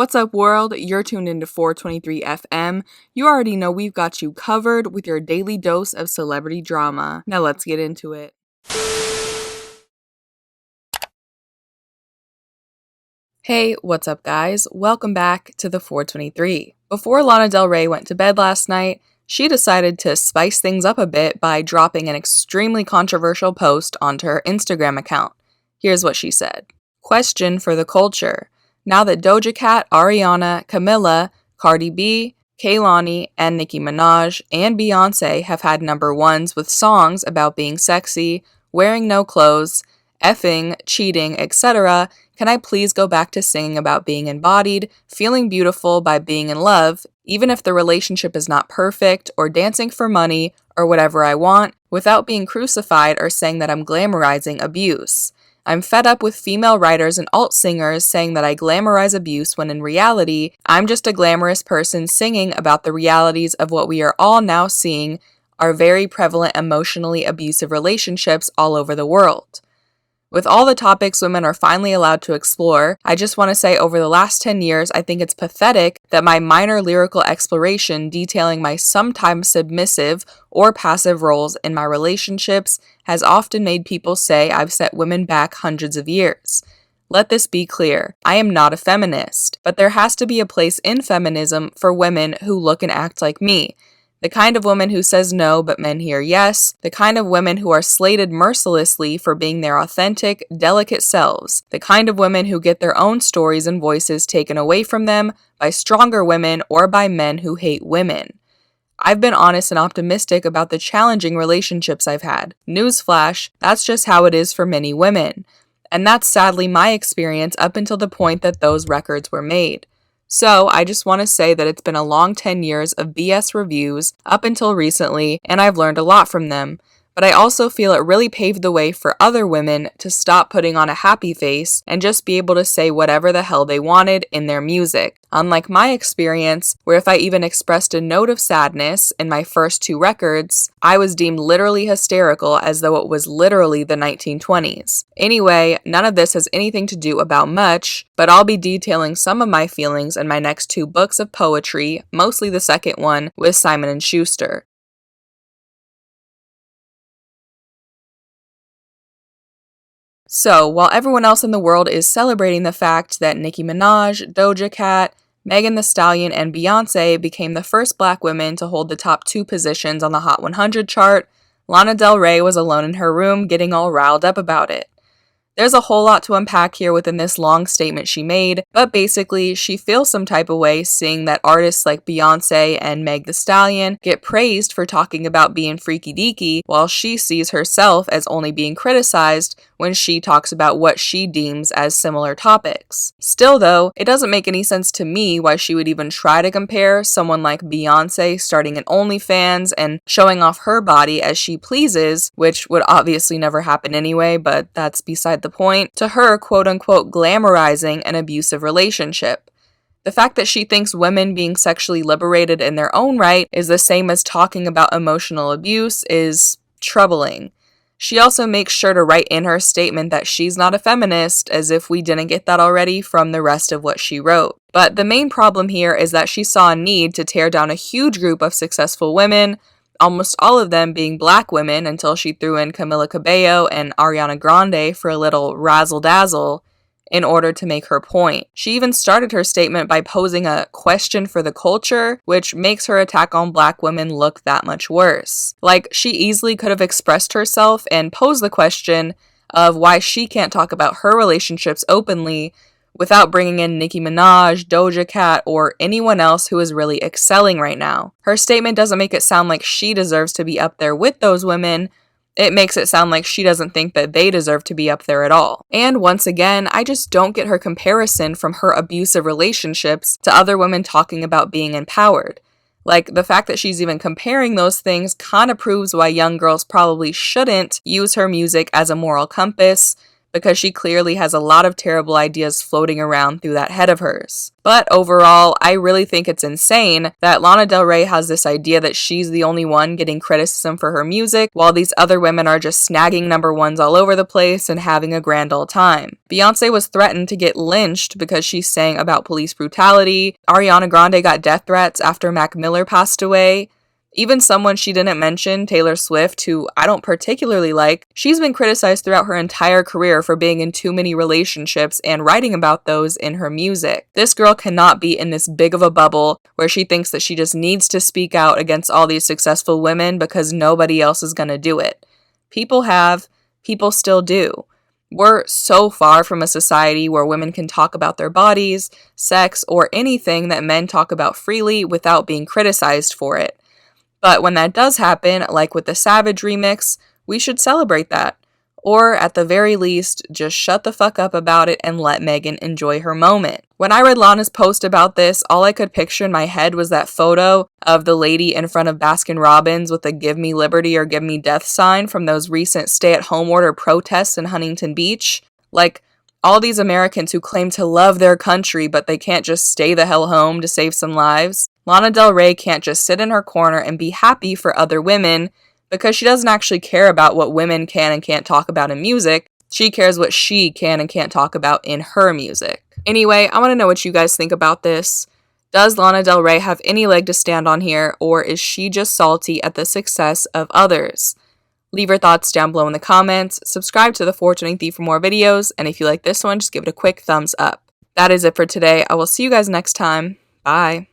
What's up, world? You're tuned into 423 FM. You already know we've got you covered with your daily dose of celebrity drama. Now let's get into it. Hey, what's up, guys? Welcome back to the 423. Before Lana Del Rey went to bed last night, she decided to spice things up a bit by dropping an extremely controversial post onto her Instagram account. Here's what she said. Question for the culture. Now that Doja Cat, Ariana, Camila, Cardi B, Kehlani, and Nicki Minaj, and Beyoncé have had number ones with songs about being sexy, wearing no clothes, effing, cheating, etc., can I please go back to singing about being embodied, feeling beautiful by being in love, even if the relationship is not perfect, or dancing for money, or whatever I want, without being crucified or saying that I'm glamorizing abuse? I'm fed up with female writers and alt singers saying that I glamorize abuse when in reality, I'm just a glamorous person singing about the realities of what we are all now seeing are very prevalent emotionally abusive relationships all over the world. With all the topics women are finally allowed to explore, I just want to say over the last 10 years, I think it's pathetic that my minor lyrical exploration detailing my sometimes submissive or passive roles in my relationships has often made people say I've set women back hundreds of years. Let this be clear, I am not a feminist, but there has to be a place in feminism for women who look and act like me. The kind of woman who says no but men hear yes, the kind of women who are slated mercilessly for being their authentic, delicate selves, the kind of women who get their own stories and voices taken away from them by stronger women or by men who hate women. I've been honest and optimistic about the challenging relationships I've had. Newsflash, that's just how it is for many women. And that's sadly my experience up until the point that those records were made. So, I just want to say that it's been a long 10 years of BS reviews up until recently, and I've learned a lot from them. But I also feel it really paved the way for other women to stop putting on a happy face and just be able to say whatever the hell they wanted in their music. Unlike my experience, where if I even expressed a note of sadness in my first two records, I was deemed literally hysterical as though it was literally the 1920s. Anyway, none of this has anything to do about much, but I'll be detailing some of my feelings in my next two books of poetry, mostly the second one with Simon & Schuster. So, while everyone else in the world is celebrating the fact that Nicki Minaj, Doja Cat, Megan Thee Stallion, and Beyoncé became the first black women to hold the top two positions on the Hot 100 chart, Lana Del Rey was alone in her room getting all riled up about it. There's a whole lot to unpack here within this long statement she made, but basically, she feels some type of way seeing that artists like Beyoncé and Meg Thee Stallion get praised for talking about being freaky deaky, while she sees herself as only being criticized when she talks about what she deems as similar topics. Still though, it doesn't make any sense to me why she would even try to compare someone like Beyoncé starting an OnlyFans and showing off her body as she pleases, which would obviously never happen anyway, but that's beside the point, to her quote-unquote glamorizing an abusive relationship. The fact that she thinks women being sexually liberated in their own right is the same as talking about emotional abuse is troubling. She also makes sure to write in her statement that she's not a feminist, as if we didn't get that already from the rest of what she wrote. But the main problem here is that she saw a need to tear down a huge group of successful women, almost all of them being black women until she threw in Camila Cabello and Ariana Grande for a little razzle-dazzle in order to make her point. She even started her statement by posing a question for the culture, which makes her attack on black women look that much worse. Like, she easily could have expressed herself and posed the question of why she can't talk about her relationships openly without bringing in Nicki Minaj, Doja Cat, or anyone else who is really excelling right now. Her statement doesn't make it sound like she deserves to be up there with those women. It makes it sound like she doesn't think that they deserve to be up there at all. And once again, I just don't get her comparison from her abusive relationships to other women talking about being empowered. Like, the fact that she's even comparing those things kind of proves why young girls probably shouldn't use her music as a moral compass, because she clearly has a lot of terrible ideas floating around through that head of hers. But overall, I really think it's insane that Lana Del Rey has this idea that she's the only one getting criticism for her music, while these other women are just snagging #1s all over the place and having a grand old time. Beyoncé was threatened to get lynched because she sang about police brutality. Ariana Grande got death threats after Mac Miller passed away. Even someone she didn't mention, Taylor Swift, who I don't particularly like, she's been criticized throughout her entire career for being in too many relationships and writing about those in her music. This girl cannot be in this big of a bubble where she thinks that she just needs to speak out against all these successful women because nobody else is gonna do it. People have, people still do. We're so far from a society where women can talk about their bodies, sex, or anything that men talk about freely without being criticized for it. But when that does happen, like with the Savage remix, we should celebrate that. Or at the very least, just shut the fuck up about it and let Megan enjoy her moment. When I read Lana's post about this, all I could picture in my head was that photo of the lady in front of Baskin Robbins with the "Give me liberty or give me death" sign from those recent stay-at-home order protests in Huntington Beach. Like, all these Americans who claim to love their country, but they can't just stay the hell home to save some lives. Lana Del Rey can't just sit in her corner and be happy for other women because she doesn't actually care about what women can and can't talk about in music. She cares what she can and can't talk about in her music. Anyway, I want to know what you guys think about this. Does Lana Del Rey have any leg to stand on here, or is she just salty at the success of others? Leave your thoughts down below in the comments, subscribe to the 420 for more videos, and if you like this one, just give it a quick thumbs up. That is it for today. I will see you guys next time. Bye.